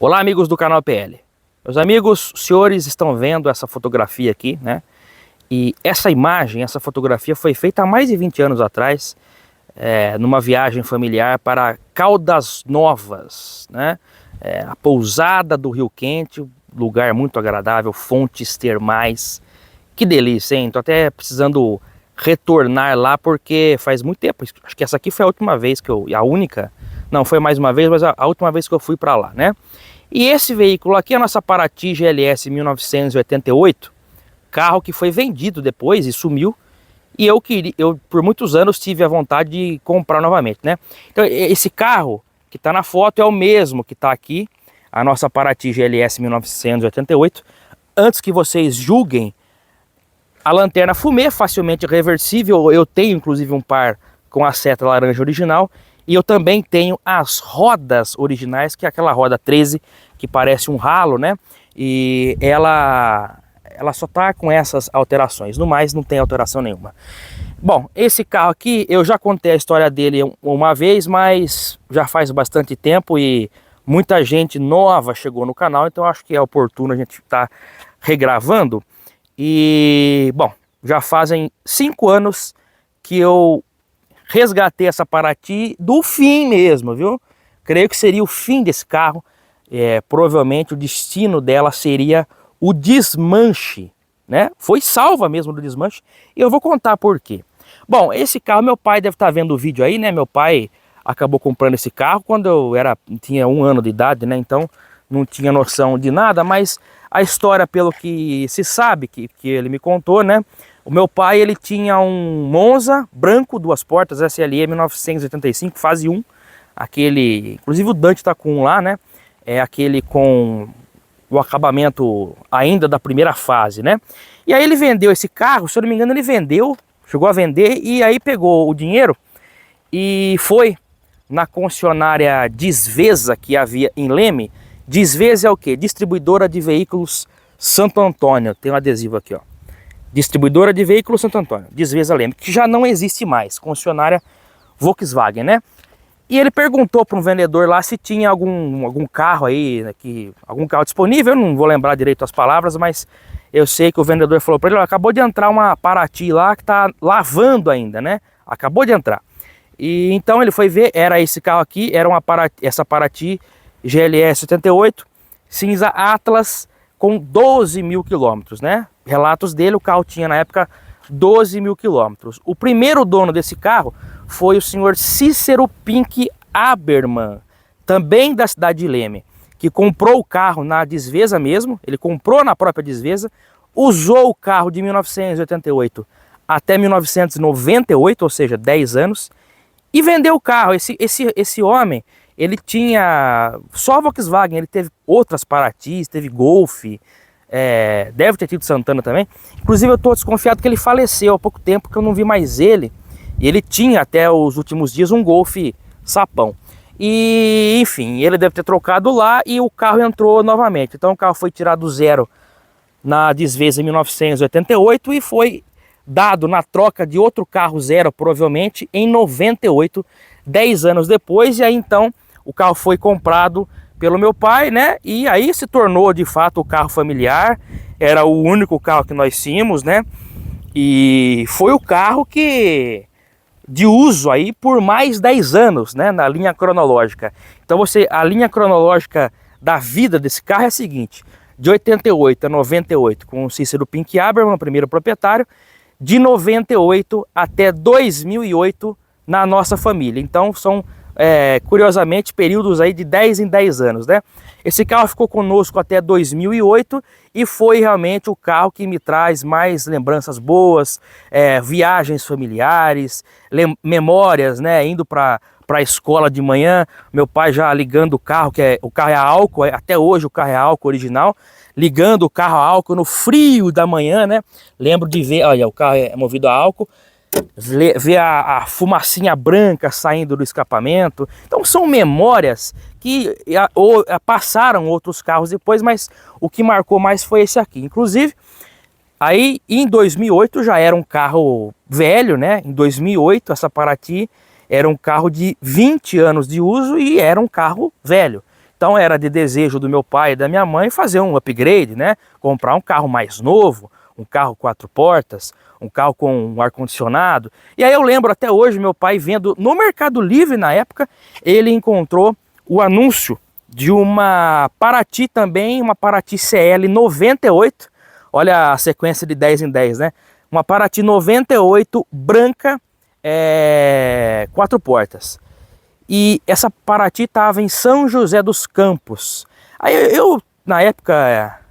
Olá, amigos do canal PL. Meus amigos, os senhores estão vendo essa fotografia aqui, né? E essa imagem, essa fotografia foi feita há mais de 20 anos atrás, numa viagem familiar para Caldas Novas, né? A pousada do Rio Quente, lugar muito agradável, fontes termais. Que delícia, hein? Tô até precisando retornar lá porque faz muito tempo. Acho que essa aqui foi a última vez que eu... A única... Não, foi mais uma vez, mas a última vez que eu fui para lá, né? E esse veículo aqui é a nossa Paraty GLS 1988, carro que foi vendido depois e sumiu. E eu por muitos anos tive a vontade de comprar novamente, né? Então esse carro que está na foto é o mesmo que está aqui, a nossa Paraty GLS 1988. Antes que vocês julguem, a lanterna fumê, facilmente reversível. Eu tenho inclusive um par com a seta laranja original. E eu também tenho as rodas originais, que é aquela roda 13, que parece um ralo, né? E ela só tá com essas alterações, no mais não tem alteração nenhuma. Bom, esse carro aqui, eu já contei a história dele uma vez, mas já faz bastante tempo e muita gente nova chegou no canal, então acho que é oportuno a gente estar regravando. E, bom, já fazem 5 anos que eu resgatei essa Paraty do fim mesmo, viu? Creio que seria o fim desse carro. Provavelmente o destino dela seria o desmanche, né? Foi salva mesmo do desmanche e eu vou contar por quê. Bom, esse carro, meu pai deve estar vendo o vídeo aí, né? Meu pai acabou comprando esse carro quando eu tinha 1 ano de idade, né? Então não tinha noção de nada, mas a história, pelo que se sabe, que ele me contou, né? O meu pai, ele tinha um Monza branco, 2 portas, SLE 1985, fase 1. Aquele, inclusive o Dante tá com um lá, né? É aquele com o acabamento ainda da primeira fase, né? E aí ele vendeu esse carro, se eu não me engano ele vendeu, chegou a vender e aí pegou o dinheiro e foi na concessionária Desvesa que havia em Leme. Desvesa é o quê? Distribuidora de Veículos Santo Antônio. Tem um adesivo aqui, ó. Distribuidora de Veículos Santo Antônio, Desvesa Leme, que já não existe mais, concessionária Volkswagen, né? E ele perguntou para um vendedor lá se tinha algum carro aí, né, algum carro disponível. Eu não vou lembrar direito as palavras, mas eu sei que o vendedor falou para ele: acabou de entrar uma Paraty lá que tá lavando ainda, né? Acabou de entrar. E então ele foi ver, era esse carro aqui, era essa Paraty GLS 78, cinza Atlas, com 12 mil quilômetros, né? Relatos dele, o carro tinha na época 12 mil quilômetros. O primeiro dono desse carro foi o senhor Cícero Pink Aberman, também da cidade de Leme, que comprou o carro na Desvesa mesmo. Ele comprou na própria Desvesa, usou o carro de 1988 até 1998, ou seja, 10 anos, e vendeu o carro. Esse homem, ele tinha só Volkswagen, ele teve outras Paraty, teve Golf, deve ter tido Santana também. Inclusive eu estou desconfiado que ele faleceu há pouco tempo, que eu não vi mais ele. E ele tinha até os últimos dias um Golf sapão. E enfim, ele deve ter trocado lá e o carro entrou novamente. Então o carro foi tirado do zero na Desvesa em 1988 e foi dado na troca de outro carro zero, provavelmente em 98, 10 anos depois. E aí então o carro foi comprado pelo meu pai, né? E aí se tornou de fato o carro familiar. Era o único carro que nós tínhamos, né? E foi o carro que de uso aí por mais 10 anos, né? Na linha cronológica. Então a linha cronológica da vida desse carro é a seguinte: de 88 a 98 com o Cícero Pink Aberman, primeiro proprietário, de 98 até 2008 na nossa família. Então são curiosamente períodos aí de 10 em 10 anos, né? Esse carro ficou conosco até 2008 e foi realmente o carro que me traz mais lembranças boas, viagens familiares, memórias, né? Indo para a escola de manhã, meu pai já ligando o carro, o carro é a álcool, até hoje o carro é a álcool original, ligando o carro a álcool no frio da manhã, né? Lembro de ver, olha, o carro é movido a álcool, ver a fumacinha branca saindo do escapamento. Então são memórias que passaram outros carros depois, mas o que marcou mais foi esse aqui. Inclusive, aí em 2008 já era um carro velho, né? Em 2008 essa Paraty era um carro de 20 anos de uso e era um carro velho. Então era de desejo do meu pai e da minha mãe fazer um upgrade, né? Comprar um carro mais novo, um carro 4 portas, um carro com um ar-condicionado. E aí eu lembro até hoje meu pai vendo no Mercado Livre na época, ele encontrou o anúncio de uma Paraty também, uma Paraty CL 98. Olha a sequência de 10 em 10, né? Uma Paraty 98 branca, 4 portas. E essa Paraty estava em São José dos Campos. Aí eu na época,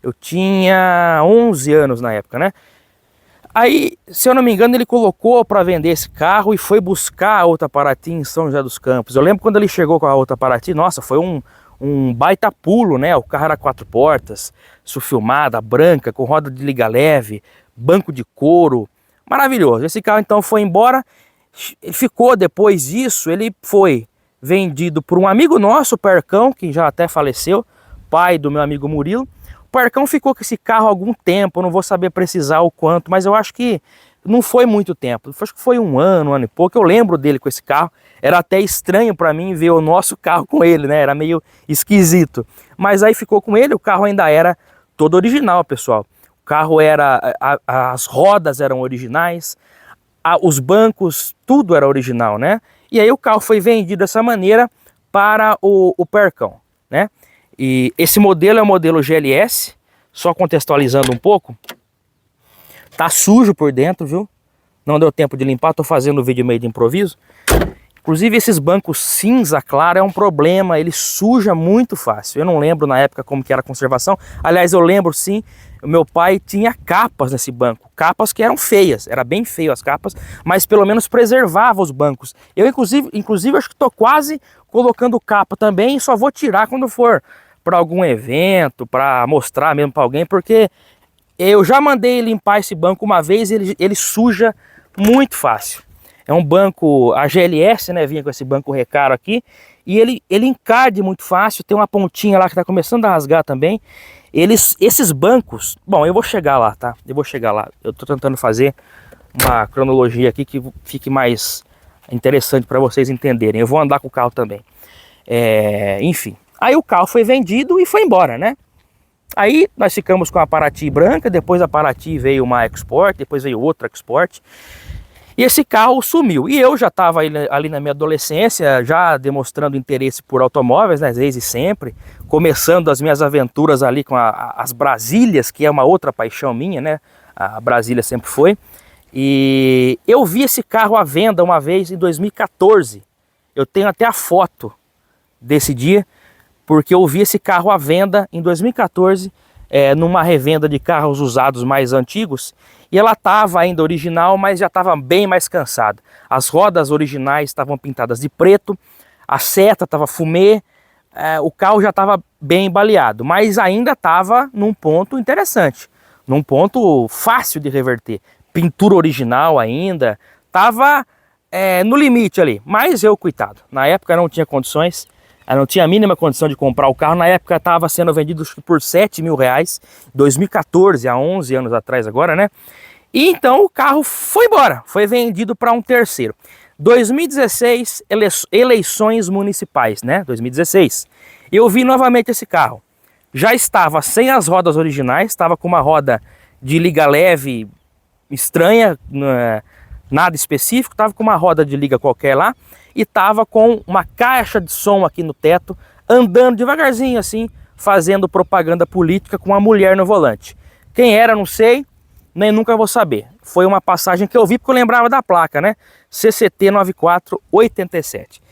eu tinha 11 anos na época, né? Aí, se eu não me engano, ele colocou para vender esse carro e foi buscar a outra Paraty em São José dos Campos. Eu lembro quando ele chegou com a outra Paraty, nossa, foi um baita pulo, né? O carro era 4 portas, sulfilmada, branca, com roda de liga leve, banco de couro, maravilhoso. Esse carro então foi embora, ele ficou depois disso, ele foi vendido por um amigo nosso, o Percão, que já até faleceu, pai do meu amigo Murilo. O Percão ficou com esse carro há algum tempo, eu não vou saber precisar o quanto, mas eu acho que não foi muito tempo, acho que foi um ano e pouco. Eu lembro dele com esse carro, era até estranho para mim ver o nosso carro com ele, né? Era meio esquisito, mas aí ficou com ele. O carro ainda era todo original, pessoal. O carro era, as rodas eram originais, os bancos, tudo era original, né? E aí o carro foi vendido dessa maneira para o Percão, né? E esse modelo é o modelo GLS, só contextualizando um pouco. Tá sujo por dentro, viu? Não deu tempo de limpar, tô fazendo o vídeo meio de improviso. Inclusive esses bancos cinza claro é um problema, ele suja muito fácil. Eu não lembro na época como que era a conservação. Aliás, eu lembro sim, o meu pai tinha capas nesse banco. Capas que eram feias, era bem feio as capas, mas pelo menos preservava os bancos. Eu inclusive acho que tô quase colocando capa também, só vou tirar quando for para algum evento, para mostrar mesmo para alguém, porque eu já mandei limpar esse banco uma vez e ele suja muito fácil. É um banco, a GLS, né, vinha com esse banco recaro aqui, e ele encarde muito fácil, tem uma pontinha lá que está começando a rasgar também. Esses bancos, bom, eu vou chegar lá, tá? Eu vou chegar lá, eu tô tentando fazer uma cronologia aqui que fique mais interessante para vocês entenderem. Eu vou andar com o carro também. Enfim, aí o carro foi vendido e foi embora, né? Aí nós ficamos com a Paraty branca, depois a Paraty veio uma Export, depois veio outra Export. E esse carro sumiu. E eu já estava ali na minha adolescência, já demonstrando interesse por automóveis, né, desde sempre. Começando as minhas aventuras ali com as Brasílias, que é uma outra paixão minha, né? A Brasília sempre foi. E eu vi esse carro à venda uma vez em 2014. Eu tenho até a foto desse dia, porque eu vi esse carro à venda em 2014, numa revenda de carros usados mais antigos. E ela estava ainda original, mas já estava bem mais cansada. As rodas originais estavam pintadas de preto, a seta estava fumê, o carro já estava bem baleado, mas ainda estava num ponto interessante, num ponto fácil de reverter. Pintura original ainda, estava no limite ali. Mas eu, coitado, na época não tinha condições, eu não tinha a mínima condição de comprar o carro. Na época estava sendo vendido por 7 mil reais, 2014, há 11 anos atrás agora, né? E então o carro foi embora, foi vendido para um terceiro. 2016, eleições municipais, né? 2016. Eu vi novamente esse carro. Já estava sem as rodas originais, estava com uma roda de liga leve estranha, nada específico, estava com uma roda de liga qualquer lá e estava com uma caixa de som aqui no teto, andando devagarzinho assim, fazendo propaganda política com uma mulher no volante. Quem era, não sei, nem nunca vou saber. Foi uma passagem que eu vi porque eu lembrava da placa, né? CCT 9487.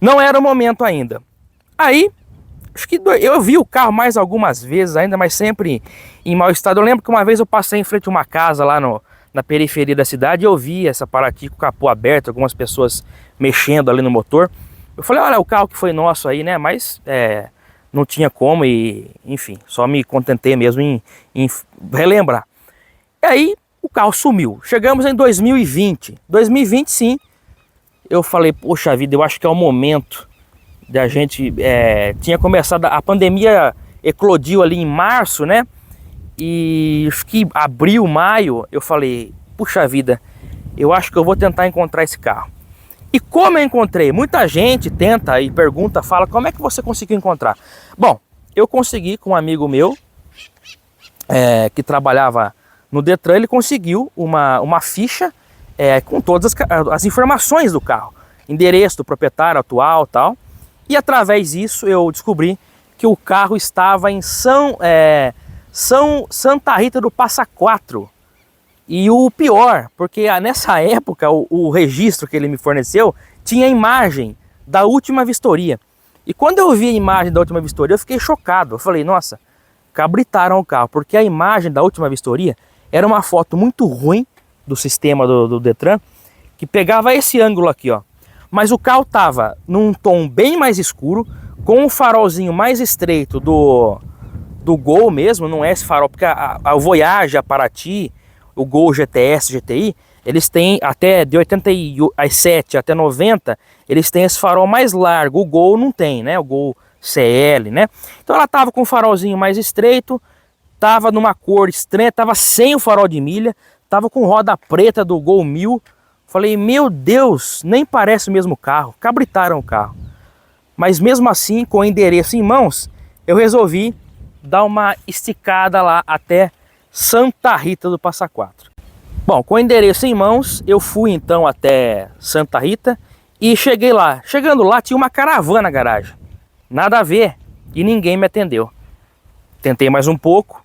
Não era o momento ainda. Aí, acho que eu vi o carro mais algumas vezes ainda, mas sempre em mau estado. Eu lembro que uma vez eu passei em frente a uma casa lá na periferia da cidade e eu vi essa Paraty com o capô aberto, algumas pessoas mexendo ali no motor. Eu falei, olha, o carro que foi nosso aí, né? Mas não tinha como e, enfim, só me contentei mesmo em relembrar. E aí o carro sumiu. Chegamos em 2020. 2020 sim, eu falei, poxa vida, eu acho que é o momento da gente... tinha começado, a pandemia eclodiu ali em março, né? E acho que abril, maio, eu falei, puxa vida, eu acho que eu vou tentar encontrar esse carro. E como eu encontrei? Muita gente tenta e pergunta, fala, como é que você conseguiu encontrar? Bom, eu consegui com um amigo meu, que trabalhava no Detran, ele conseguiu uma ficha com todas as informações do carro. Endereço do proprietário atual e tal. E através disso eu descobri que o carro estava em Santa Rita do Passa Quatro. E o pior, porque nessa época o registro que ele me forneceu tinha a imagem da última vistoria. E quando eu vi a imagem da última vistoria, eu fiquei chocado. Eu falei, nossa, cabritaram o carro, porque a imagem da última vistoria era uma foto muito ruim do sistema do Detran, que pegava esse ângulo aqui, ó. Mas o carro tava num tom bem mais escuro, com o farolzinho mais estreito do Gol mesmo, não é esse farol, porque a Voyage, a Paraty, o Gol GTS, GTI, eles têm até de 87 até 90, eles têm esse farol mais largo, o Gol não tem, né? O Gol CL, né? Então ela tava com o farolzinho mais estreito, tava numa cor estranha, tava sem o farol de milha, tava com roda preta do Gol 1000. Falei, meu Deus, nem parece o mesmo carro, cabritaram o carro. Mas mesmo assim, com o endereço em mãos, eu resolvi dar uma esticada lá até Santa Rita do Passa Quatro. Bom, com o endereço em mãos, eu fui então até Santa Rita e cheguei lá. Chegando lá, tinha uma caravana na garagem. Nada a ver, e ninguém me atendeu. Tentei mais um pouco,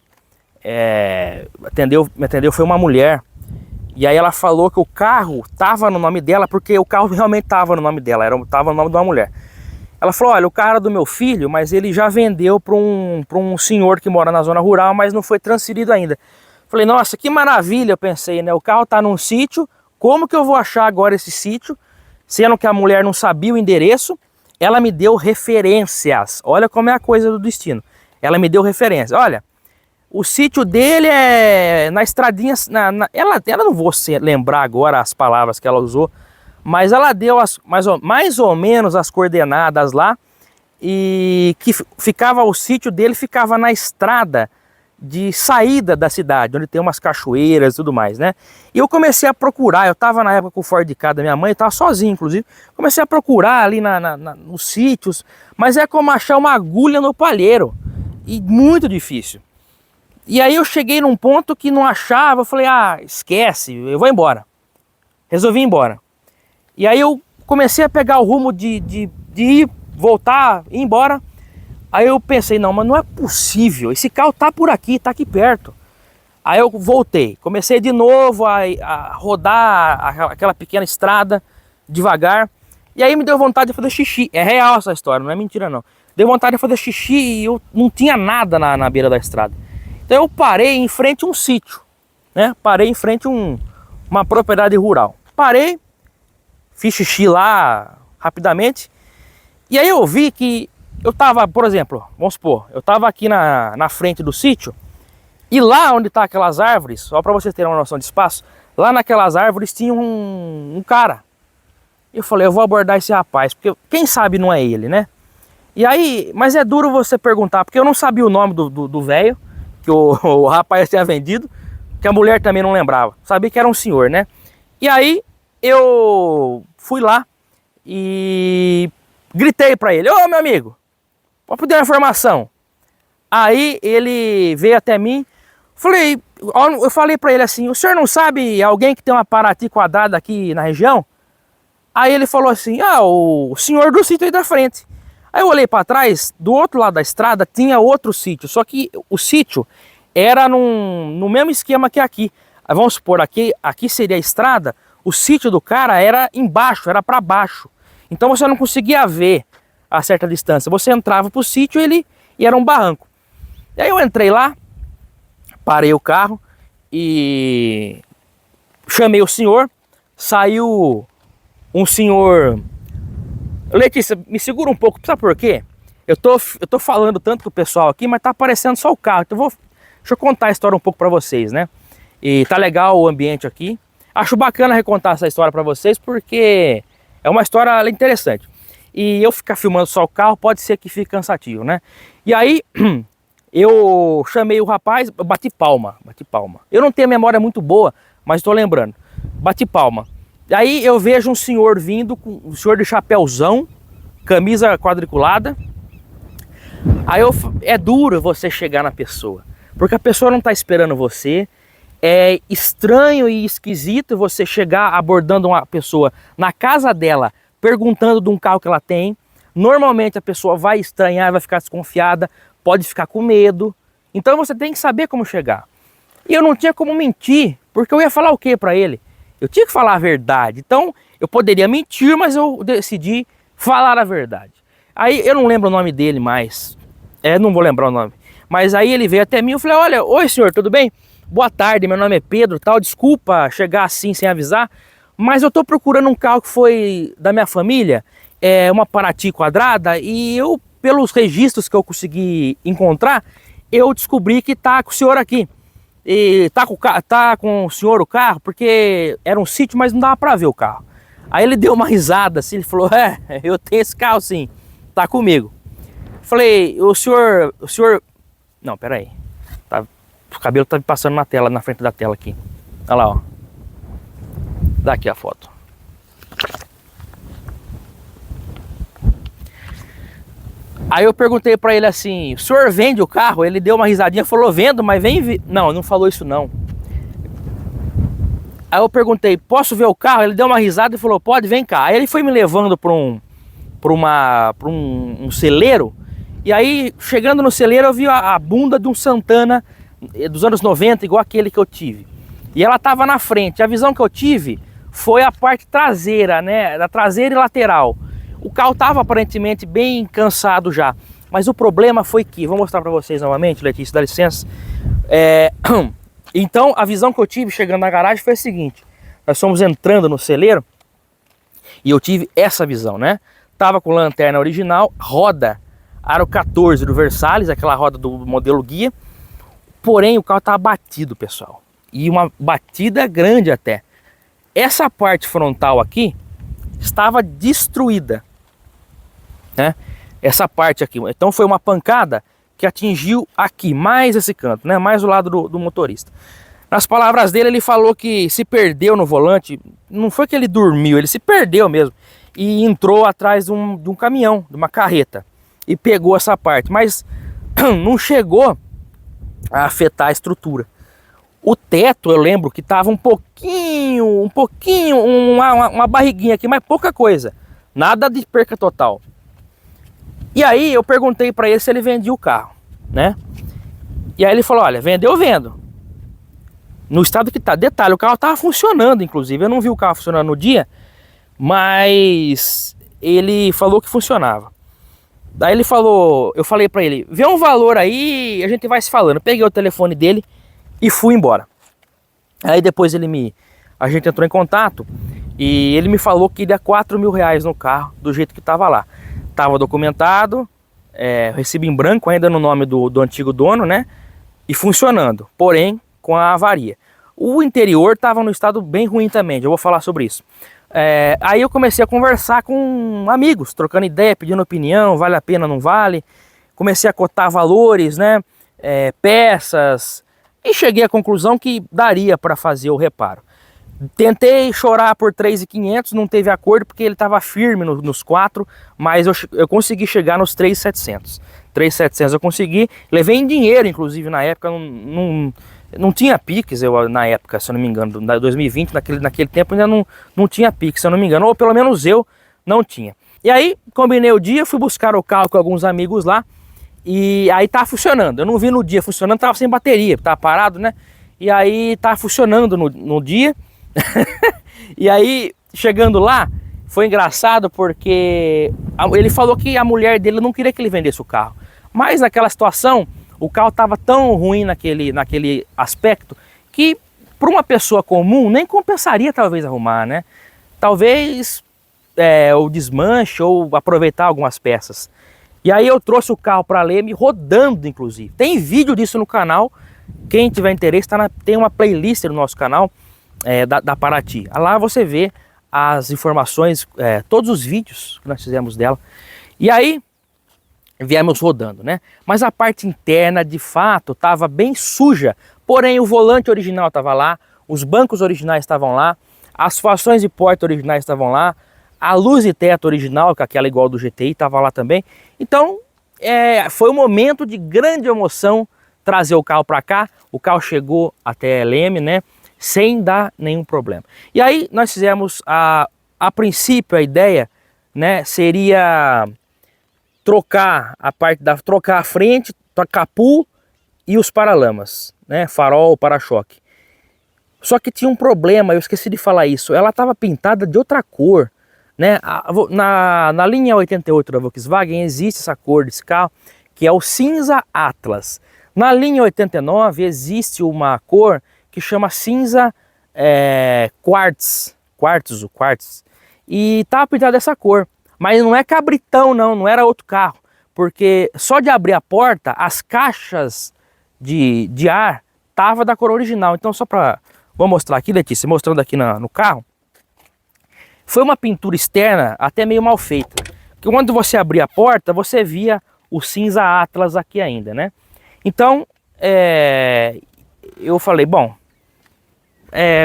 me atendeu foi uma mulher. E aí ela falou que o carro estava no nome dela, porque o carro realmente estava no nome dela, estava no nome de uma mulher. Ela falou, olha, o carro era do meu filho, mas ele já vendeu para um senhor que mora na zona rural, mas não foi transferido ainda. Falei, nossa, que maravilha, eu pensei, né? O carro está num sítio, como que eu vou achar agora esse sítio? Sendo que a mulher não sabia o endereço, ela me deu referências. Olha como é a coisa do destino. Ela me deu referências. Olha, o sítio dele é na estradinha... Ela não vou lembrar agora as palavras que ela usou, mas ela deu mais ou menos as coordenadas lá, e que o sítio dele ficava na estrada de saída da cidade, onde tem umas cachoeiras e tudo mais, né? E eu comecei a procurar, eu estava na época com o Ford Ka da minha mãe, eu estava sozinho inclusive, comecei a procurar ali nos sítios, mas é como achar uma agulha no palheiro, e muito difícil. E aí eu cheguei num ponto que não achava, eu falei, ah, esquece, eu vou embora. Resolvi ir embora. E aí eu comecei a pegar o rumo de ir, voltar, ir embora. Aí eu pensei, não, mas não é possível, esse carro tá por aqui, tá aqui perto. Aí eu voltei, comecei de novo a rodar aquela pequena estrada, devagar. E aí me deu vontade de fazer xixi, é real essa história, não é mentira não. Deu vontade de fazer xixi e eu não tinha nada na beira da estrada. Então eu parei em frente a um sítio, né? Parei em frente a uma propriedade rural. Parei, fiz xixi lá rapidamente. E aí eu vi que eu tava, por exemplo, vamos supor, eu tava aqui na frente do sítio. E lá onde tá aquelas árvores, só para vocês terem uma noção de espaço, lá naquelas árvores tinha um cara. Eu falei, eu vou abordar esse rapaz, porque quem sabe não é ele, né? E aí, mas é duro você perguntar, porque eu não sabia o nome do velho, que o rapaz tinha vendido, que a mulher também não lembrava. Sabia que era um senhor, né? E aí eu fui lá e gritei para ele, ô meu amigo, pode pedir uma informação. Aí ele veio até mim, eu falei para ele assim, o senhor não sabe alguém que tem uma Paraty quadrada aqui na região? Aí ele falou assim, ah, o senhor do sítio aí da frente. Aí eu olhei para trás, do outro lado da estrada tinha outro sítio, só que o sítio era no mesmo esquema que aqui. Vamos supor, aqui seria a estrada, o sítio do cara era embaixo, era para baixo. Então você não conseguia ver a certa distância. Você entrava pro sítio e era um barranco. E aí eu entrei lá, parei o carro e chamei o senhor. Saiu um senhor... Letícia, me segura um pouco, sabe por quê? Eu tô falando tanto com o pessoal aqui, mas tá aparecendo só o carro. Então deixa eu contar a história um pouco para vocês, né? E tá legal o ambiente aqui. Acho bacana recontar essa história para vocês, porque é uma história interessante. E eu ficar filmando só o carro pode ser que fique cansativo, né? E aí eu chamei o rapaz, bati palma. Eu não tenho memória muito boa, mas estou lembrando. Bati palma. Aí eu vejo um senhor vindo, um senhor de chapéuzão, camisa quadriculada. Aí é duro você chegar na pessoa, porque a pessoa não está esperando você. É estranho e esquisito você chegar abordando uma pessoa na casa dela, perguntando de um carro que ela tem. Normalmente a pessoa vai estranhar, vai ficar desconfiada, pode ficar com medo. Então você tem que saber como chegar. E eu não tinha como mentir, porque eu ia falar o que para ele? Eu tinha que falar a verdade. Então eu poderia mentir, mas eu decidi falar a verdade. Aí eu não lembro o nome dele mais. Não vou lembrar o nome. Mas aí ele veio até mim e eu falei: olha, oi senhor, tudo bem? Boa tarde, meu nome é Pedro, tal. Desculpa chegar assim sem avisar, mas eu tô procurando um carro que foi da minha família, uma Paraty quadrada, e eu, pelos registros que eu consegui encontrar, eu descobri que tá com o senhor aqui. E tá com o senhor o carro, porque era um sítio, mas não dava pra ver o carro. Aí ele deu uma risada assim, ele falou: eu tenho esse carro sim, tá comigo. Falei: o senhor... Não, peraí. O cabelo tá me passando na tela, na frente da tela aqui. Olha lá, ó. Dá aqui a foto. Aí eu perguntei pra ele assim: o senhor vende o carro? Ele deu uma risadinha, falou: vendo, mas vem... Não, não falou isso não. Aí eu perguntei: posso ver o carro? Ele deu uma risada e falou: pode, vem cá. Aí ele foi me levando pra um celeiro. E aí, chegando no celeiro, eu vi a bunda de um Santana dos anos 90, igual aquele que eu tive. E ela estava na frente. A visão que eu tive foi a parte traseira, né? Da traseira e lateral. O carro estava aparentemente bem cansado já. Mas o problema foi que... Vou mostrar para vocês novamente, Letícia, dá licença. Então, a visão que eu tive chegando na garagem foi a seguinte. Nós fomos entrando no celeiro e eu tive essa visão, né? Tava com lanterna original, roda aro 14 do Versalhes, aquela roda do modelo guia. Porém, o carro estava batido, pessoal. E uma batida grande até. Essa parte frontal aqui estava destruída, né? Essa parte aqui. Então foi uma pancada que atingiu aqui, mais esse canto, né? Mais o lado do motorista. Nas palavras dele, ele falou que se perdeu no volante. Não foi que ele dormiu, ele se perdeu mesmo. E entrou atrás de um caminhão, de uma carreta. E pegou essa parte, mas não chegou a afetar a estrutura. O teto, eu lembro que tava uma barriguinha aqui, mas pouca coisa. Nada de perca total. E aí eu perguntei para ele se ele vendia o carro, né? E aí ele falou: olha, vender eu vendo. No estado que tá. Detalhe, o carro tava funcionando, inclusive. Eu não vi o carro funcionando no dia, mas ele falou que funcionava. Daí ele falou, eu falei pra ele: vê um valor aí, a gente vai se falando. Peguei o telefone dele e fui embora. Aí depois a gente entrou em contato e ele me falou que iria R$4.000 no carro, do jeito que tava lá. Tava documentado, recibo em branco ainda no nome do antigo dono, né? E funcionando, porém com a avaria. O interior tava no estado bem ruim também, eu vou falar sobre isso. Aí eu comecei a conversar com amigos, trocando ideia, pedindo opinião, vale a pena, não vale. Comecei a cotar valores, né? Peças, e cheguei à conclusão que daria para fazer o reparo. Tentei chorar por 3.500, não teve acordo porque ele estava firme nos 4, mas eu consegui chegar nos 3.700. 3.700 eu consegui, levei em dinheiro, inclusive na época, não tinha Pix, na época, se eu não me engano, 2020, naquele tempo ainda não tinha Pix, se eu não me engano, ou pelo menos eu não tinha. E aí, combinei o dia, fui buscar o carro com alguns amigos lá, e aí tá funcionando. Eu não vi no dia funcionando, tava sem bateria, tava parado, né? E aí tá funcionando no dia. E aí, chegando lá, foi engraçado porque ele falou que a mulher dele não queria que ele vendesse o carro. Mas naquela situação, o carro estava tão ruim naquele aspecto que para uma pessoa comum nem compensaria talvez arrumar, né? Talvez o desmanche ou aproveitar algumas peças. E aí eu trouxe o carro para Leme rodando, inclusive. Tem vídeo disso no canal. Quem tiver interesse, tem uma playlist no nosso canal da Paraty. Lá você vê as informações, todos os vídeos que nós fizemos dela. E aí viemos rodando, né? Mas a parte interna, de fato, estava bem suja. Porém, o volante original estava lá, os bancos originais estavam lá, as fações de porta originais estavam lá, a luz de teto original, que é aquela igual do GTI, estava lá também. Então foi um momento de grande emoção trazer o carro para cá. O carro chegou até Leme, né, sem dar nenhum problema. E aí nós fizemos, a princípio a ideia, né, seria trocar trocar a frente, capô e os paralamas, né, farol, para-choque. Só que tinha um problema, eu esqueci de falar isso, ela estava pintada de outra cor, né? Na linha 88 da Volkswagen existe essa cor desse carro, que é o cinza Atlas. Na linha 89 existe uma cor que chama cinza quartzo, e estava pintada dessa cor. Mas não é cabritão não era outro carro, porque só de abrir a porta, as caixas de ar tava da cor original. Então vou mostrar aqui, Letícia, mostrando aqui no carro. Foi uma pintura externa até meio mal feita. Porque quando você abria a porta, você via o cinza Atlas aqui ainda, né? Então, eu falei, bom,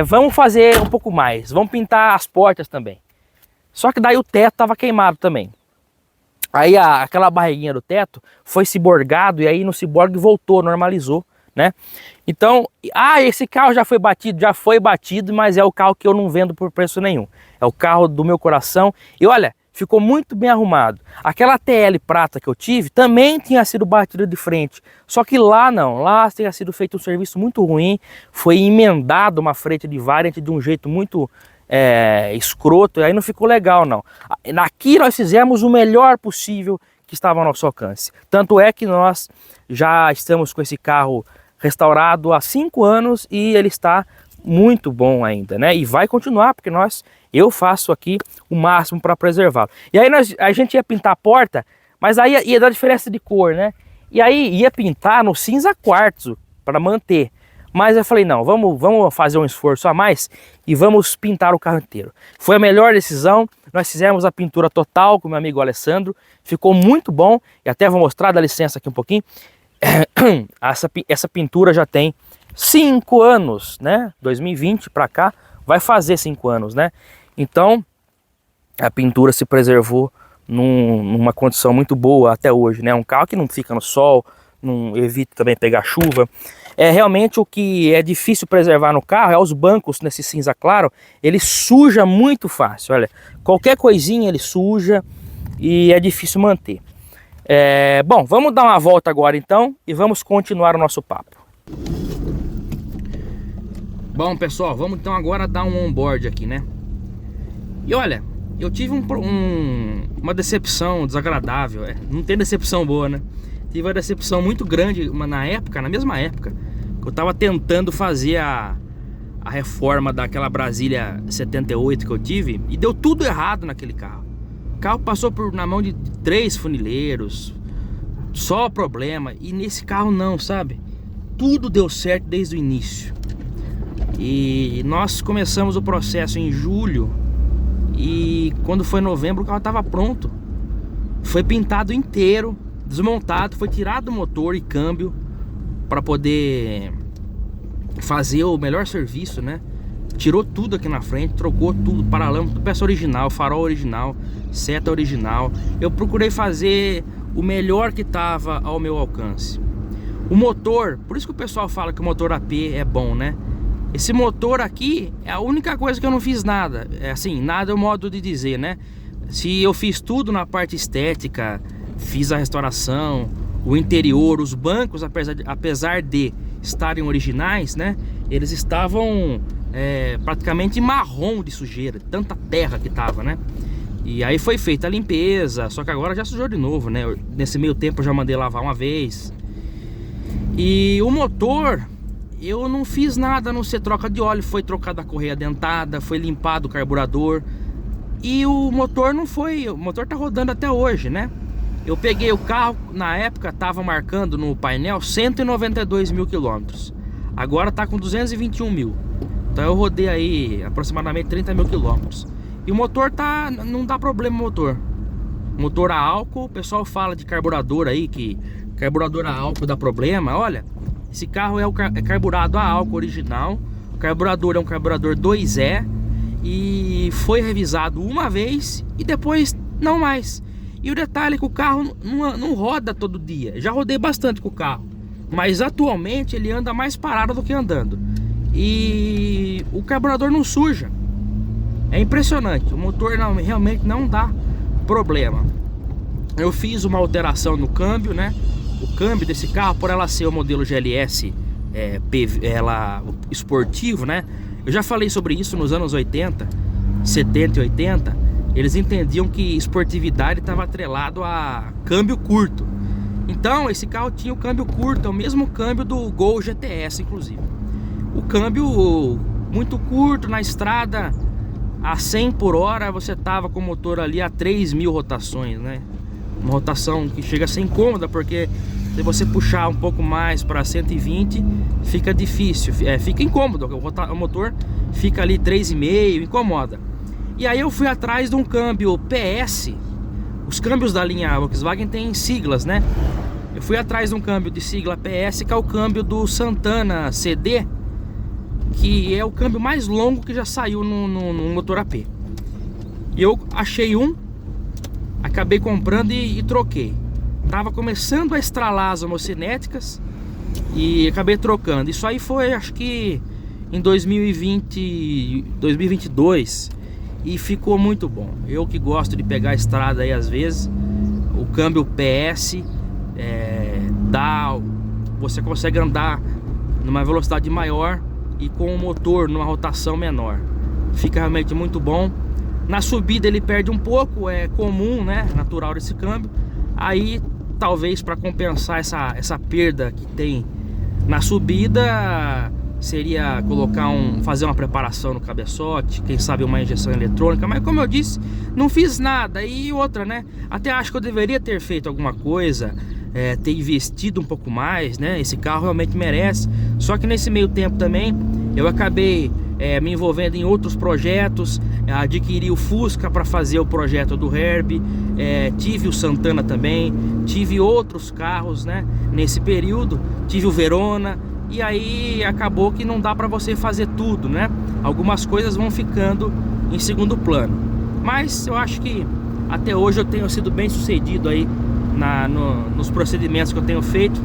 vamos fazer um pouco mais. Vamos pintar as portas também. Só que daí o teto estava queimado também. Aí aquela barriguinha do teto foi ciborgado e aí no ciborgue voltou, normalizou, né? Então, esse carro já foi batido, mas é o carro que eu não vendo por preço nenhum. É o carro do meu coração. E olha, ficou muito bem arrumado. Aquela TL prata que eu tive também tinha sido batida de frente. Só que lá não, lá tinha sido feito um serviço muito ruim. Foi emendado uma frente de variant de um jeito muito escroto. E aí não ficou legal não. Aqui nós fizemos o melhor possível que estava ao nosso alcance. Tanto é que nós já estamos com esse carro restaurado há 5 anos e ele está muito bom ainda, né? E vai continuar, porque eu faço aqui o máximo para preservá-lo. E aí a gente ia pintar a porta, mas aí ia dar diferença de cor, né? E aí ia pintar no cinza quartzo para manter. Mas eu falei, não, vamos fazer um esforço a mais e vamos pintar o carro inteiro. Foi a melhor decisão. Nós fizemos a pintura total com meu amigo Alessandro. Ficou muito bom. E até vou mostrar, dá licença aqui um pouquinho. Essa pintura já tem 5 anos, né? 2020 para cá vai fazer 5 anos, né? Então a pintura se preservou numa condição muito boa até hoje, né? Um carro que não fica no sol, não evita também pegar chuva. Realmente o que é difícil preservar no carro é os bancos nesse cinza claro, ele suja muito fácil. Olha, qualquer coisinha ele suja e é difícil manter. Bom, vamos dar uma volta agora então e vamos continuar o nosso papo. Bom, pessoal, vamos então agora dar um on-board aqui, né? E olha, eu tive uma decepção desagradável. Não tem decepção boa, né? Tive uma decepção muito grande na mesma época, que eu tava tentando fazer a reforma daquela Brasília 78 que eu tive, e deu tudo errado naquele carro. O carro passou na mão de 3 funileiros, só problema, e nesse carro não, sabe? Tudo deu certo desde o início. E nós começamos o processo em julho, e quando foi novembro o carro estava pronto. Foi pintado inteiro, desmontado, foi tirado o motor e câmbio para poder fazer o melhor serviço, né? Tirou tudo aqui na frente, trocou tudo, paralama, tudo peça original, farol original, seta original. Eu procurei fazer o melhor que estava ao meu alcance. O motor, por isso que o pessoal fala que o motor AP é bom, né? Esse motor aqui é a única coisa que eu não fiz nada. Assim, nada é o modo de dizer, né? Se eu fiz tudo na parte estética, fiz a restauração, o interior, os bancos, apesar de estarem originais, né? Eles estavam praticamente marrom de sujeira, tanta terra que tava, né? E aí foi feita a limpeza, só que agora já sujou de novo, né? Nesse meio tempo eu já mandei lavar uma vez. E o motor, eu não fiz nada a não ser troca de óleo. Foi trocada a correia dentada, foi limpado o carburador. E o motor não foi, o motor tá rodando até hoje, né? Eu peguei o carro, na época tava marcando no painel 192 mil quilômetros. Agora tá com 221 mil. Então eu rodei aí aproximadamente 30 mil quilômetros. E o motor não dá problema o motor. Motor a álcool, o pessoal fala de carburador aí, que carburador a álcool dá problema. Olha, esse carro é carburado a álcool original. O carburador é um carburador 2E. e foi revisado uma vez e depois não mais. E o detalhe é que o carro não roda todo dia. Já rodei bastante com o carro, mas atualmente ele anda mais parado do que andando. E o carburador não suja. É impressionante, o motor realmente não dá problema. Eu fiz uma alteração no câmbio, né? O câmbio desse carro, por ela ser o modelo GLS esportivo, né? Eu já falei sobre isso nos anos 80, 70 e 80. Eles entendiam que esportividade estava atrelado a câmbio curto. Então esse carro tinha o câmbio curto, é o mesmo câmbio do Gol GTS, inclusive. O câmbio muito curto na estrada, a 100 por hora, você tava com o motor ali a 3.000 rotações, né? Uma rotação que chega a ser incômoda, porque se você puxar um pouco mais para 120, fica difícil, fica incômodo, o motor fica ali 3,5, incomoda. E aí eu fui atrás de um câmbio PS. Os câmbios da linha Volkswagen tem siglas, né? Eu fui atrás de um câmbio de sigla PS, que é o câmbio do Santana CD, que é o câmbio mais longo que já saiu no motor AP. E eu achei um, acabei comprando e troquei. Tava começando a estralar as homocinéticas e acabei trocando. Isso aí foi, acho que em 2022, e ficou muito bom. Eu que gosto de pegar a estrada aí às vezes, o câmbio PS você consegue andar numa velocidade maior e com o motor numa rotação menor. Fica realmente muito bom. Na subida ele perde um pouco, é comum, né? Natural desse câmbio. Aí talvez para compensar essa perda que tem na subida, seria fazer uma preparação no cabeçote, quem sabe uma injeção eletrônica. Mas como eu disse, não fiz nada. E outra, né? Até acho que eu deveria ter feito alguma coisa, ter investido um pouco mais, né? Esse carro realmente merece. Só que nesse meio tempo também eu acabei me envolvendo em outros projetos. Adquiri o Fusca para fazer o projeto do Herb, tive o Santana também, tive outros carros, né? Nesse período, tive o Verona. E aí acabou que não dá para você fazer tudo, né? Algumas coisas vão ficando em segundo plano. Mas eu acho que até hoje eu tenho sido bem sucedido aí nos procedimentos que eu tenho feito.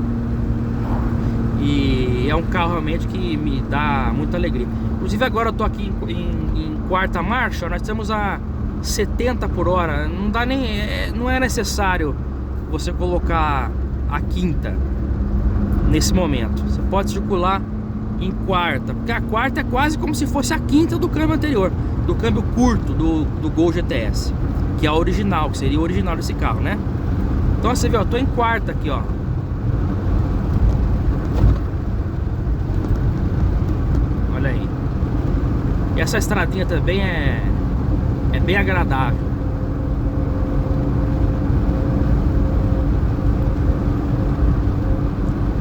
E é um carro realmente que me dá muita alegria. Inclusive agora eu tô aqui em quarta marcha, nós estamos a 70 por hora. Não dá nem, não é necessário você colocar a quinta nesse momento. Você pode circular em quarta, porque a quarta é quase como se fosse a quinta do câmbio anterior, do câmbio curto do Gol GTS, que é a original, que seria o original desse carro, né? Então você vê, ó, tô em quarta aqui, ó. Olha aí. E essa estradinha também é bem agradável.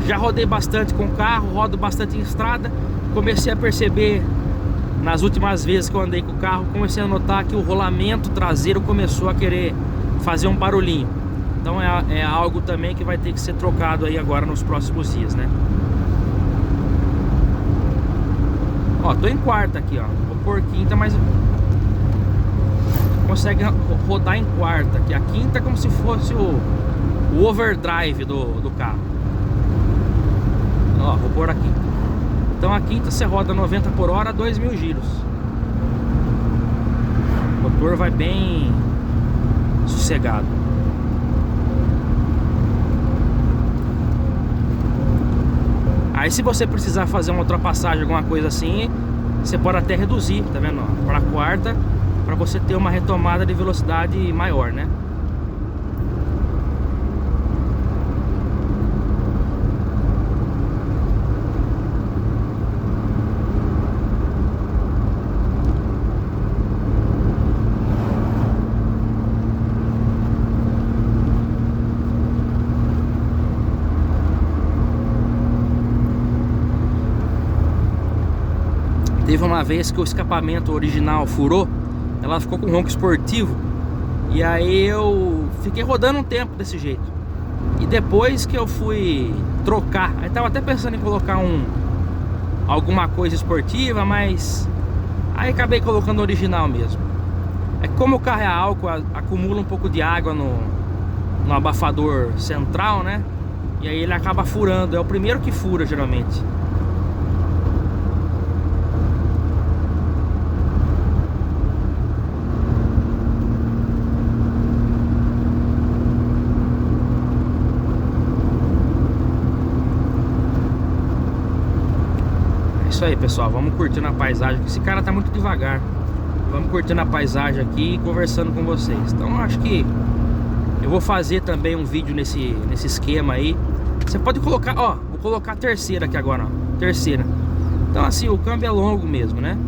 Já rodei bastante com o carro, rodo bastante em estrada. Comecei a perceber, nas últimas vezes que eu andei com o carro, comecei a notar que o rolamento traseiro começou a querer fazer um barulhinho. Então é algo também que vai ter que ser trocado aí agora nos próximos dias, né? Ó, tô em quarta aqui, ó. Vou por quinta, mas consegue rodar em quarta, que a quinta é como se fosse o overdrive do carro. Ó, vou pôr aqui. Então a quinta você roda 90 por hora, 2.000 giros. O motor vai bem sossegado. Aí se você precisar fazer uma ultrapassagem, alguma coisa assim, você pode até reduzir, tá vendo? Para a quarta, para você ter uma retomada de velocidade maior, né? Teve uma vez que o escapamento original furou, ela ficou com ronco esportivo. E aí eu fiquei rodando um tempo desse jeito. E depois que eu fui trocar, aí tava até pensando em colocar alguma coisa esportiva, mas Aí acabei colocando o original mesmo. É que como o carro é a álcool, acumula um pouco de água no abafador central, né? E aí ele acaba furando. É o primeiro que fura, geralmente. É isso aí, pessoal. Vamos curtindo a paisagem. Esse cara tá muito devagar. Vamos curtindo a paisagem aqui e conversando com vocês. Então acho que eu vou fazer também um vídeo nesse esquema aí. Você pode colocar, ó, vou colocar a terceira aqui agora, ó, terceira. Então assim, o câmbio é longo mesmo, né?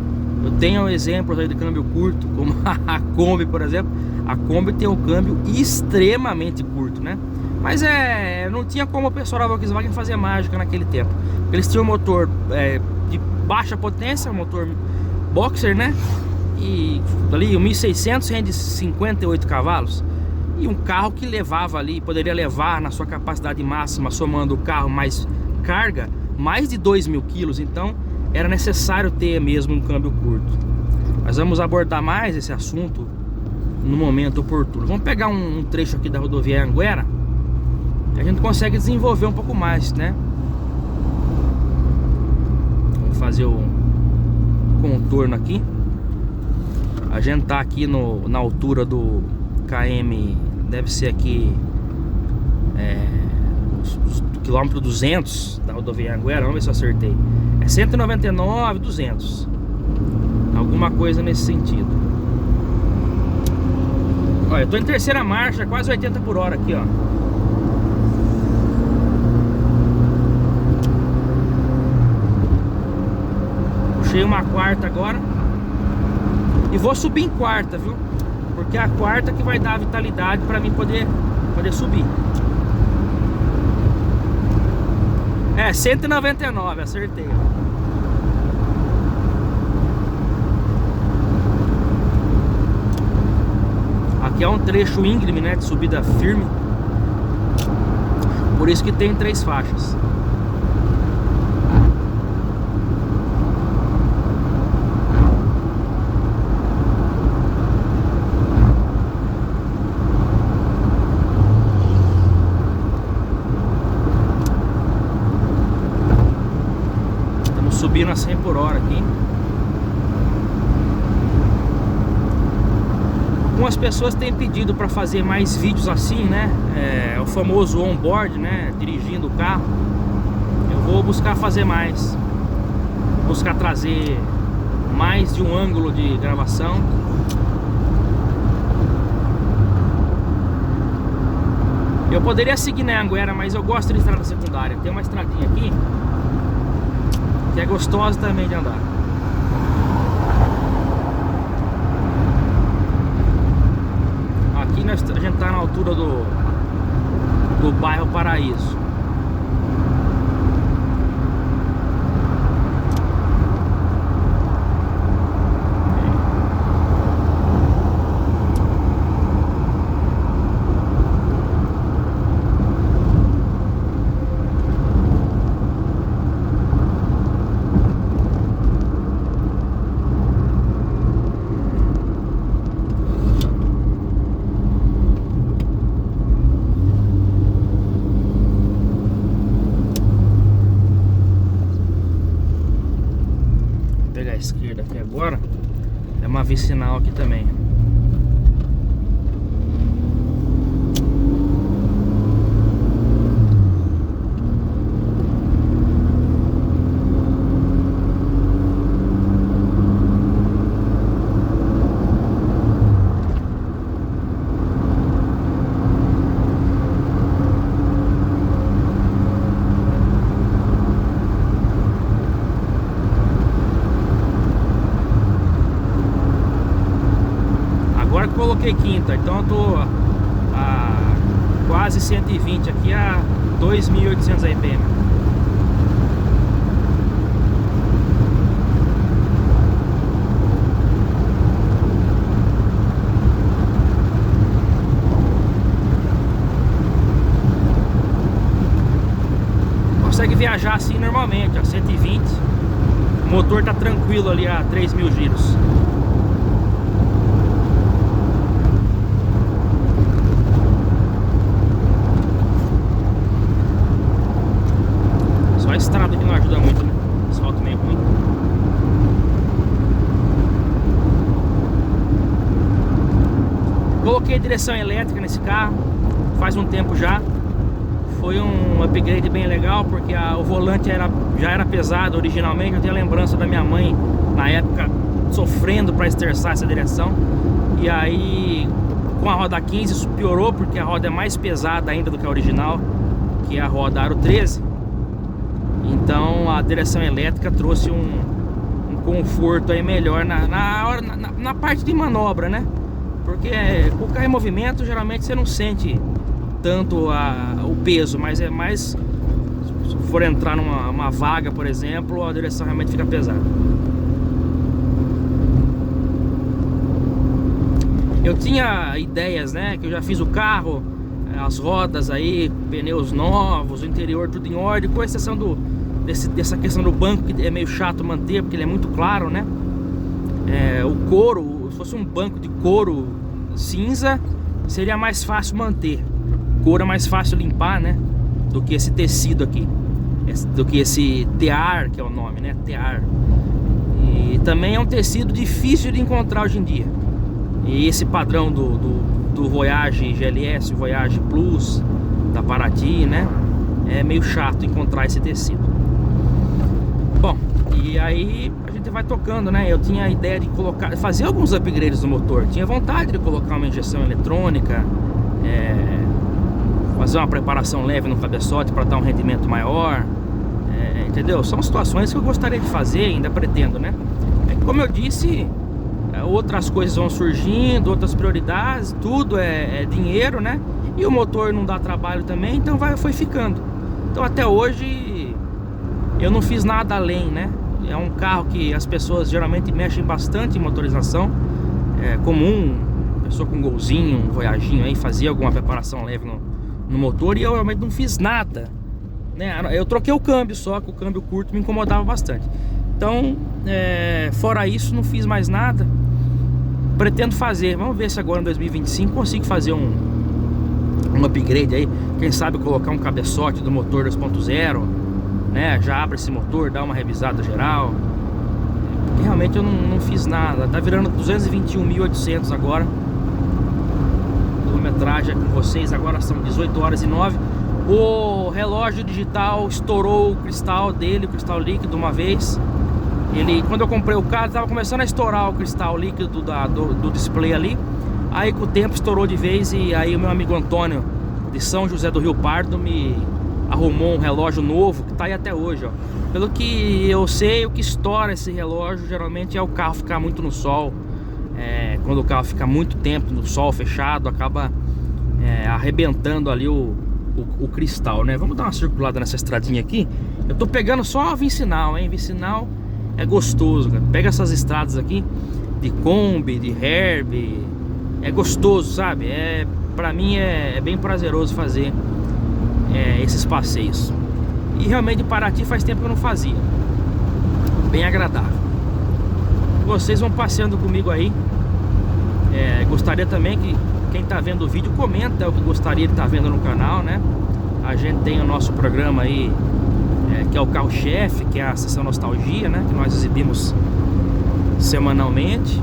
Eu tenho exemplos aí de câmbio curto, como a Kombi, por exemplo. A Kombi tem um câmbio extremamente curto, né? Mas não tinha como o pessoal da Volkswagen fazer mágica naquele tempo. Eles tinham um motor de baixa potência, um motor boxer, né? E ali o 1600 rende 58 cavalos. E um carro que levava ali, poderia levar na sua capacidade máxima, somando o carro mais carga, mais de 2.000 quilos. Então era necessário ter mesmo um câmbio curto. Mas vamos abordar mais esse assunto no momento oportuno. Vamos pegar um trecho aqui da rodovia Anhanguera, que a gente consegue desenvolver um pouco mais, né? Vamos fazer o contorno aqui. A gente tá aqui na altura do KM, deve ser aqui do quilômetro 200 da rodovia Anhanguera. Vamos ver se eu acertei. É 199, 200. Alguma coisa nesse sentido. Olha, eu tô em terceira marcha, quase 80 por hora aqui, ó. Puxei uma quarta agora. E vou subir em quarta, viu? Porque é a quarta que vai dar a vitalidade para mim poder subir. 199, acertei. Aqui é um trecho íngreme, né? De subida firme. Por isso que tem 3 faixas. Subindo a 100 por hora aqui. Algumas pessoas têm pedido para fazer mais vídeos assim, né? O famoso on-board, né? Dirigindo o carro. Eu vou buscar fazer mais. Buscar trazer mais de um ângulo de gravação. Eu poderia seguir na Anhanguera, mas eu gosto de estrada secundária. Tem uma estradinha aqui que é gostosa também de andar. Aqui a gente tá na altura do bairro Paraíso. Esquerda aqui agora, é uma vicinal aqui também. Coloquei quinta, então eu tô a quase 120 aqui, a 2.800 RPM. Consegue viajar assim normalmente, ó, 120. O motor tá tranquilo ali a 3.000 giros. Só a estrada que não ajuda muito, né? Asfalto meio ruim. Coloquei direção elétrica nesse carro faz um tempo já. Foi um upgrade bem legal, porque o volante já era pesado originalmente. Eu tenho a lembrança da minha mãe na época sofrendo para esterçar essa direção. E aí com a roda 15 isso piorou, porque a roda é mais pesada ainda do que a original, que é a roda Aro 13. Então a direção elétrica trouxe um conforto aí melhor na parte de manobra, né? Porque com o carro em movimento geralmente você não sente tanto o peso, mas é mais se for entrar numa vaga, por exemplo, a direção realmente fica pesada. Eu tinha ideias, né, que eu já fiz o carro, as rodas aí, pneus novos, o interior tudo em ordem, com exceção dessa questão do banco, que é meio chato manter, porque ele é muito claro, né? O couro, se fosse um banco de couro cinza, seria mais fácil manter. Couro é mais fácil limpar, né, do que esse tecido aqui, do que esse tear, que é o nome, né, tear. E também é um tecido difícil de encontrar hoje em dia. E esse padrão do Voyage GLS, Voyage Plus da Paraty, né, é meio chato encontrar esse tecido. Bom, e aí a gente vai tocando, né? Eu tinha a ideia de fazer alguns upgrades no motor. Tinha vontade de colocar uma injeção eletrônica, fazer uma preparação leve no cabeçote para dar um rendimento maior, entendeu? São situações que eu gostaria de fazer, ainda pretendo, né? Como eu disse, outras coisas vão surgindo, outras prioridades, tudo é dinheiro, né? E o motor não dá trabalho também, então foi ficando. Então até hoje eu não fiz nada além, né? É um carro que as pessoas geralmente mexem bastante em motorização. É comum, pessoa com golzinho, um voyaginho aí, fazia alguma preparação leve no motor, e eu realmente não fiz nada, né? Eu troquei o câmbio só, que o câmbio curto me incomodava bastante. Então, fora isso, não fiz mais nada. Pretendo fazer, vamos ver se agora em 2025 consigo fazer um upgrade aí. Quem sabe colocar um cabeçote do motor 2.0, né? Já abre esse motor, dá uma revisada geral. Porque realmente eu não fiz nada. Tá virando 221.800 agora. Quilometragem com vocês, agora são 18 horas e 9. O relógio digital estourou o cristal dele, o cristal líquido uma vez. Quando eu comprei o carro, estava começando a estourar o cristal líquido do display ali. Aí com o tempo estourou de vez, e aí o meu amigo Antônio de São José do Rio Pardo me arrumou um relógio novo que tá aí até hoje, ó. Pelo que eu sei, o que estoura esse relógio geralmente é o carro ficar muito no sol. Quando o carro fica muito tempo no sol fechado, acaba arrebentando ali o cristal, né? Vamos dar uma circulada nessa estradinha aqui. Eu tô pegando só a Vicinal, hein? Vicinal é gostoso, cara. Pega essas estradas aqui de Kombi, de Herb, é gostoso, sabe? Pra mim é bem prazeroso fazer esses passeios. E realmente Paraty faz tempo que eu não fazia. Bem agradável. Vocês vão passeando comigo aí. Gostaria também que quem tá vendo o vídeo comenta o que gostaria de estar vendo no canal, né? A gente tem o nosso programa aí, que é o carro-chefe, que é a sessão nostalgia, né? Que nós exibimos semanalmente.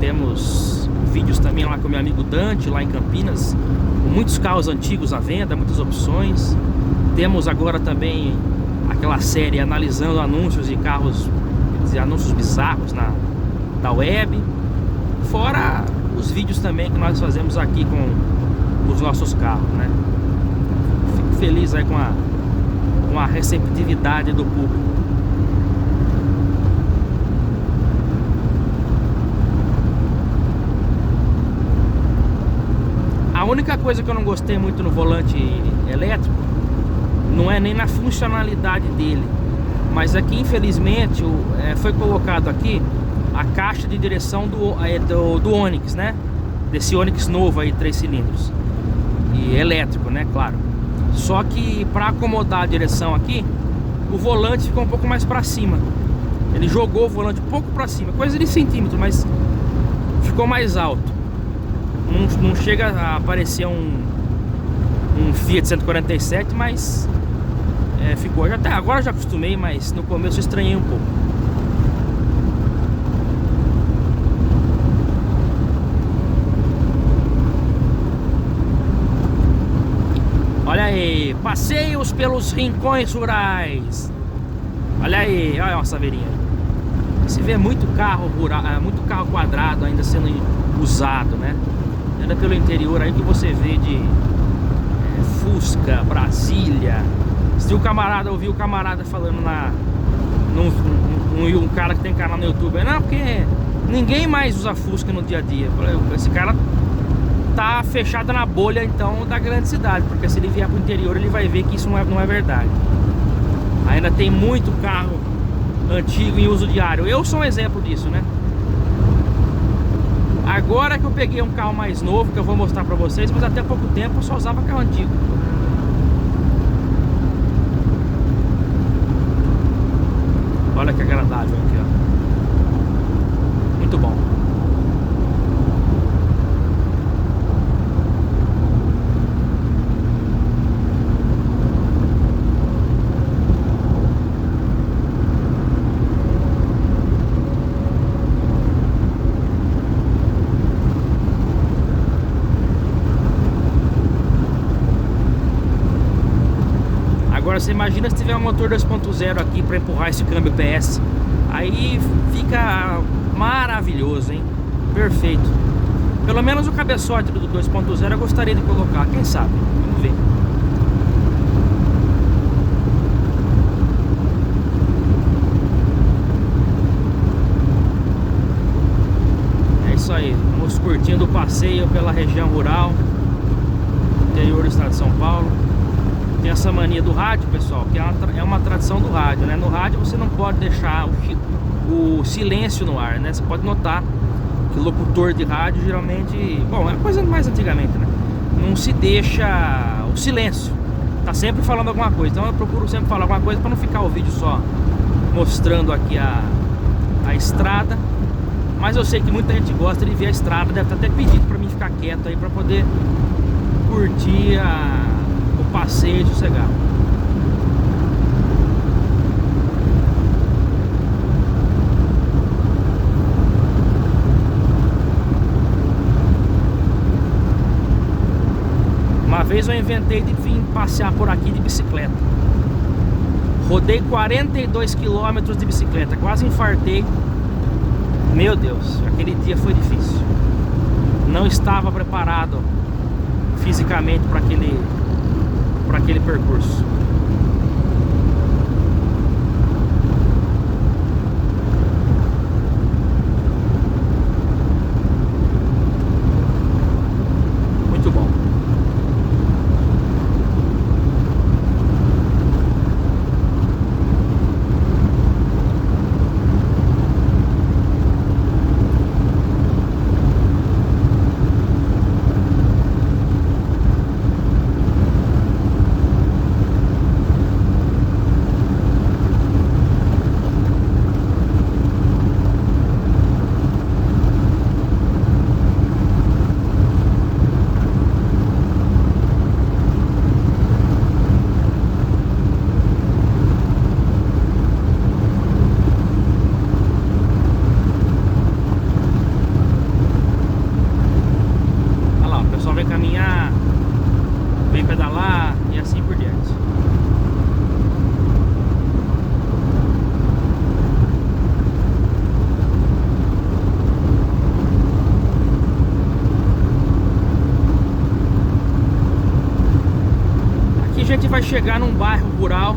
Temos vídeos também lá com o meu amigo Dante, lá em Campinas, com muitos carros antigos à venda, muitas opções. Temos agora também aquela série analisando anúncios de carros, anúncios bizarros da web. Fora os vídeos também que nós fazemos aqui com os nossos carros, né? Fico feliz aí com a receptividade do público. A única coisa que eu não gostei muito no volante elétrico não é nem na funcionalidade dele, mas aqui infelizmente foi colocado aqui a caixa de direção do Onix, né? Desse Onix novo aí, 3 cilindros e elétrico, né? Claro. Só que para acomodar a direção aqui, o volante ficou um pouco mais para cima. Ele jogou o volante um pouco pra cima, coisa de centímetro, mas ficou mais alto. Não chega a aparecer um Fiat 147, mas ficou. Até agora já acostumei, mas no começo eu estranhei um pouco. Olha aí, passeios pelos rincões rurais. Olha aí, olha uma saveirinha. Se vê muito carro rural, muito carro quadrado ainda sendo usado, né? Ainda pelo interior aí que você vê de Fusca, Brasília. Se o camarada, ouviu o camarada falando um cara que tem canal no YouTube, não, porque ninguém mais usa Fusca no dia a dia. Esse cara tá fechado na bolha então da grande cidade, porque se ele vier pro interior ele vai ver que isso não é verdade. Ainda tem muito carro antigo em uso diário. Eu sou um exemplo disso, né? Agora que eu peguei um carro mais novo, que eu vou mostrar pra vocês, mas até pouco tempo eu só usava carro antigo. Olha que agradável aqui, ó. Muito bom. Agora você imagina se tiver um motor 2.0 aqui para empurrar esse câmbio PS. Aí fica maravilhoso, hein? Perfeito. Pelo menos o cabeçote do 2.0 eu gostaria de colocar, quem sabe? Vamos ver. É isso aí, vamos curtindo o passeio pela região rural, interior do estado de São Paulo. Tem essa mania do rádio, pessoal, que é uma tradição do rádio, né? No rádio você não pode deixar o silêncio no ar, né? Você pode notar que o locutor de rádio geralmente... Bom, é uma coisa mais antigamente, né? Não se deixa o silêncio. Tá sempre falando alguma coisa. Então eu procuro sempre falar alguma coisa para não ficar o vídeo só mostrando aqui a estrada. Mas eu sei que muita gente gosta de ver a estrada. Deve estar até pedindo para mim ficar quieto aí para poder curtir o passeio de sossegado. Uma vez eu inventei de vir passear por aqui de bicicleta. Rodei 42 quilômetros de bicicleta, quase infartei. Meu Deus, aquele dia foi difícil. Não estava preparado fisicamente para aquele percurso. Muito bom. Pedalar e assim por diante. Aqui a gente vai chegar num bairro rural,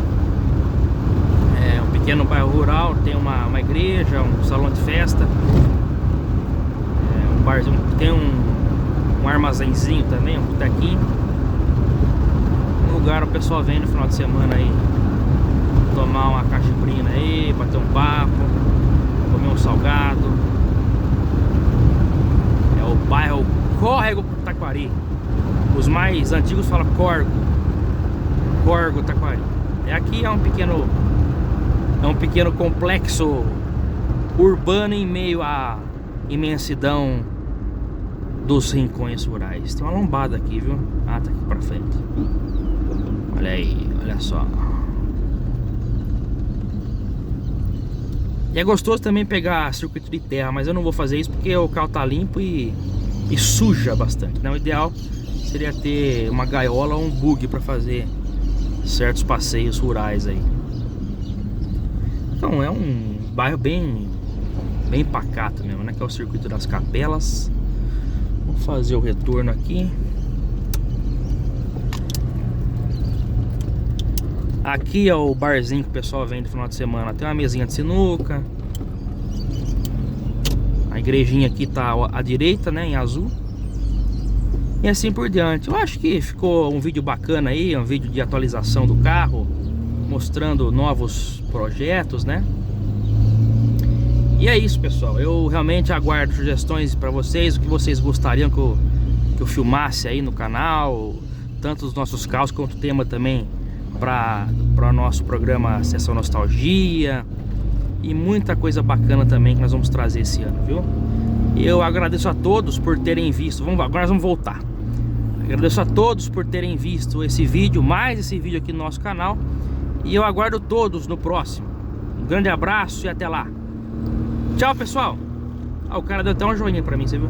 um pequeno bairro rural, tem uma igreja, um salão de festa, um barzinho, tem um armazenzinho também, um botequinho. Lugar o pessoal vem no final de semana aí tomar uma cachibrina aí, bater um papo, comer um salgado. É o bairro Córrego Taquari. Os mais antigos falam Corgo Taquari. Aqui é um pequeno É um pequeno complexo urbano em meio à imensidão dos rincões rurais. Tem uma lombada aqui, viu? Ah, tá aqui pra frente. Olha aí, olha só. E é gostoso também pegar circuito de terra, mas eu não vou fazer isso porque o carro tá limpo e suja bastante, né? O ideal seria ter uma gaiola ou um bug para fazer certos passeios rurais aí. Então é um bairro bem pacato mesmo, né? Que é o circuito das Capelas. Vou fazer o retorno aqui. Aqui é o barzinho que o pessoal vem no final de semana. Tem uma mesinha de sinuca. A igrejinha aqui tá à direita, né, em azul. E assim por diante. Eu acho que ficou um vídeo bacana aí, um vídeo de atualização do carro, mostrando novos projetos, né? E é isso, pessoal. Eu realmente aguardo sugestões para vocês, o que vocês gostariam que eu filmasse aí no canal, tanto os nossos carros quanto o tema também para o nosso programa Sessão Nostalgia, e muita coisa bacana também que nós vamos trazer esse ano, viu? E eu agradeço a todos por terem visto. Agora nós vamos voltar. Agradeço a todos por terem visto esse vídeo, mais esse vídeo aqui no nosso canal, e eu aguardo todos no próximo. Um grande abraço e até lá. Tchau, pessoal. Ah, o cara deu até um joinha pra mim, você viu?